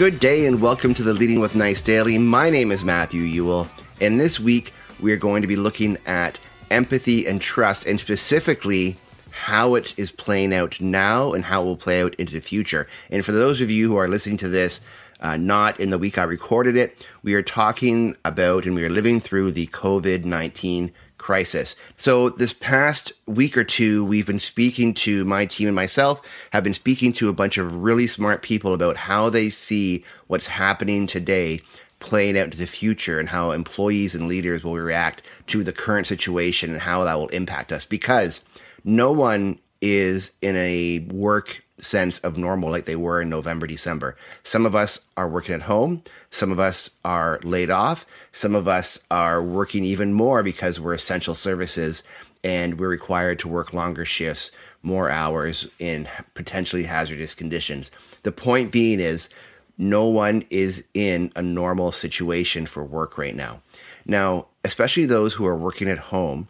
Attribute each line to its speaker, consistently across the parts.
Speaker 1: Good day and welcome to the Leading with Nice Daily. My name is Matthew Ewell, and this week we are going to be looking at empathy and trust, and specifically how it is playing out now and how it will play out into the future. And for those of you who are listening to this, not in the week I recorded it, we are talking about and we are living through the COVID-19 crisis. So this past week or two, we've been speaking to my team and myself, have been speaking to a bunch of really smart people about how they see what's happening today playing out into the future and how employees and leaders will react to the current situation and how that will impact us. Because no one is in a work sense of normal like they were in November, December. Some of us are working at home. Some of us are laid off. Some of us are working even more because we're essential services and we're required to work longer shifts, more hours in potentially hazardous conditions. The point being is no one is in a normal situation for work right now. Now, especially those who are working at home,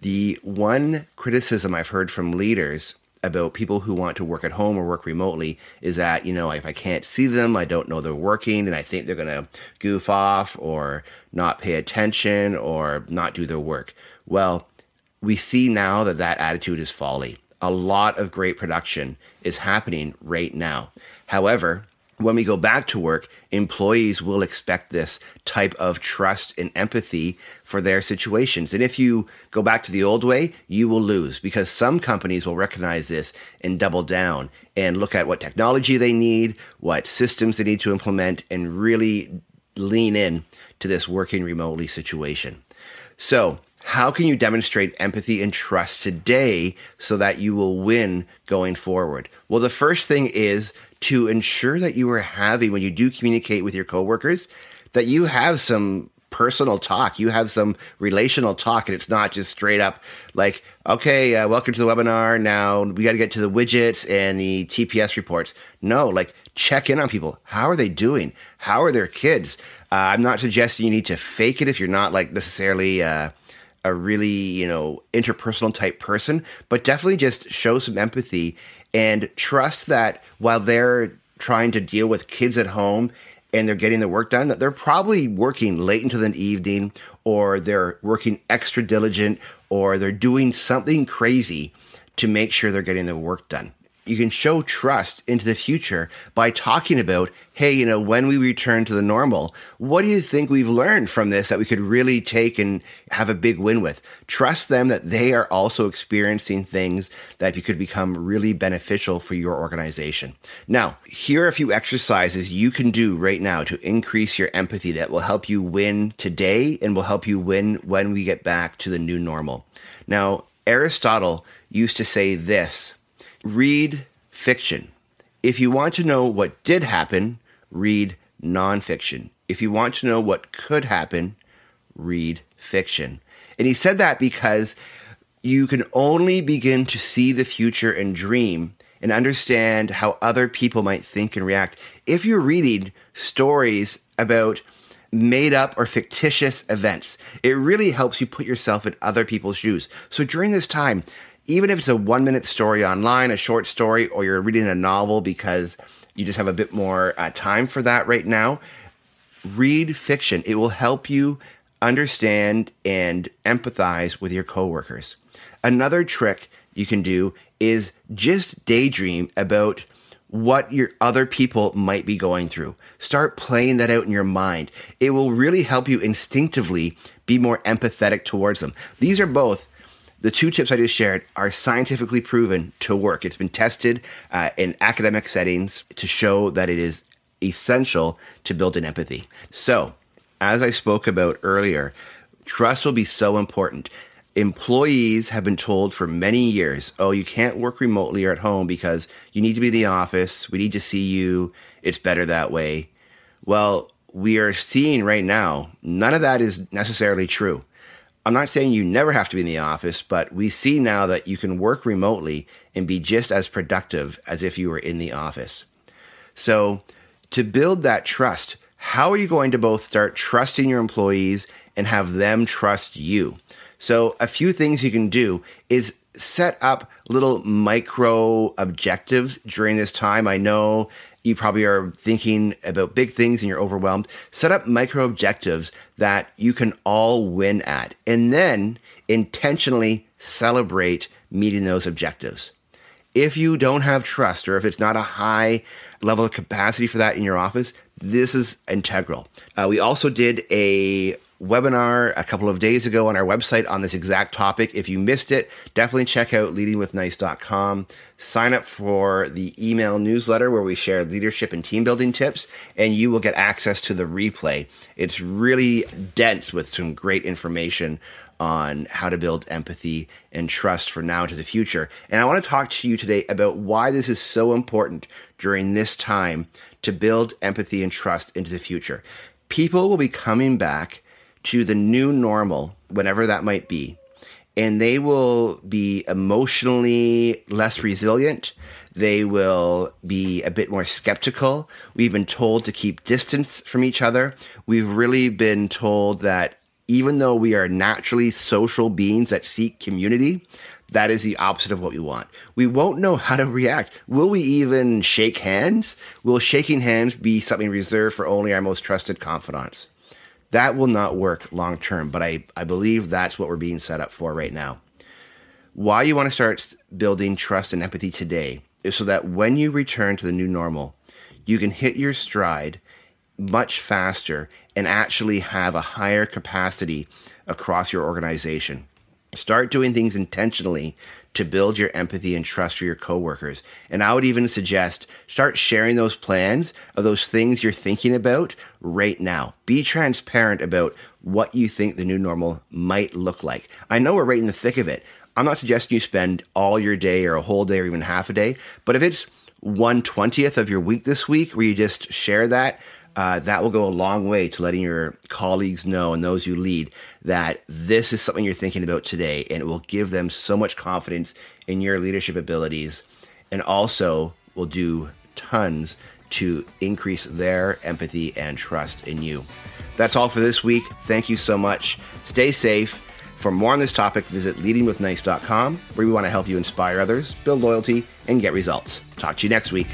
Speaker 1: the one criticism I've heard from leaders about people who want to work at home or work remotely is that, if I can't see them, I don't know they're working, and I think they're going to goof off or not pay attention or not do their work. Well, we see now that that attitude is folly. A lot of great production is happening right now. However, when we go back to work, employees will expect this type of trust and empathy for their situations. And if you go back to the old way, you will lose, because some companies will recognize this and double down and look at what technology they need, what systems they need to implement, and really lean in to this working remotely situation. So, how can you demonstrate empathy and trust today so that you will win going forward? Well, the first thing is to ensure that you are having, when you do communicate with your coworkers, that you have some personal talk, you have some relational talk, and it's not just straight up like, okay, welcome to the webinar. Now we got to get to the widgets and the TPS reports. No, like check in on people. How are they doing? How are their kids? I'm not suggesting you need to fake it if you're not like necessarily a really, interpersonal type person, but definitely just show some empathy and trust that while they're trying to deal with kids at home and they're getting their work done, that they're probably working late into the evening, or they're working extra diligent, or they're doing something crazy to make sure they're getting their work done. You can show trust into the future by talking about, hey, when we return to the normal, what do you think we've learned from this that we could really take and have a big win with? Trust them that they are also experiencing things that could become really beneficial for your organization. Now, here are a few exercises you can do right now to increase your empathy that will help you win today and will help you win when we get back to the new normal. Now, Aristotle used to say this: read fiction. If you want to know what did happen, read nonfiction. If you want to know what could happen, read fiction. And he said that because you can only begin to see the future and dream and understand how other people might think and react if you're reading stories about made up or fictitious events. It really helps you put yourself in other people's shoes. So during this time, even if it's a 1-minute story online, a short story, or you're reading a novel because you just have a bit more time for that right now, read fiction. It will help you understand and empathize with your coworkers. Another trick you can do is just daydream about what your other people might be going through. Start playing that out in your mind. It will really help you instinctively be more empathetic towards them. These are both, the two tips I just shared are scientifically proven to work. It's been tested in academic settings to show that it is essential to build an empathy. So, as I spoke about earlier, trust will be so important. Employees have been told for many years, oh, you can't work remotely or at home because you need to be in the office. We need to see you. It's better that way. Well, we are seeing right now, none of that is necessarily true. I'm not saying you never have to be in the office, but we see now that you can work remotely and be just as productive as if you were in the office. So to build that trust, how are you going to both start trusting your employees and have them trust you? So a few things you can do is set up little micro objectives during this time. I know you probably are thinking about big things and you're overwhelmed. Set up micro objectives that you can all win at, and then intentionally celebrate meeting those objectives. If you don't have trust, or if it's not a high level of capacity for that in your office, this is integral. We also did a webinar a couple of days ago on our website on this exact topic. If you missed it, definitely check out leadingwithnice.com. Sign up for the email newsletter where we share leadership and team building tips, and you will get access to the replay. It's really dense with some great information on how to build empathy and trust for now into the future. And I want to talk to you today about why this is so important during this time to build empathy and trust into the future. People will be coming back to the new normal, whenever that might be, and they will be emotionally less resilient. They will be a bit more skeptical. We've been told to keep distance from each other. We've really been told that even though we are naturally social beings that seek community, that is the opposite of what we want. We won't know how to react. Will we even shake hands? Will shaking hands be something reserved for only our most trusted confidants? That will not work long term, but I believe that's what we're being set up for right now. Why you want to start building trust and empathy today is so that when you return to the new normal, you can hit your stride much faster and actually have a higher capacity across your organization. Start doing things intentionally to build your empathy and trust for your coworkers. And I would even suggest start sharing those plans of those things you're thinking about right now. Be transparent about what you think the new normal might look like. I know we're right in the thick of it. I'm not suggesting you spend all your day or a whole day or even half a day, but if it's 1/20th of your week this week where you just share that, that will go a long way to letting your colleagues know and those you lead that this is something you're thinking about today, and it will give them so much confidence in your leadership abilities, and also will do tons to increase their empathy and trust in you. That's all for this week. Thank you so much. Stay safe. For more on this topic, visit leadingwithnice.com, where we want to help you inspire others, build loyalty, and get results. Talk to you next week.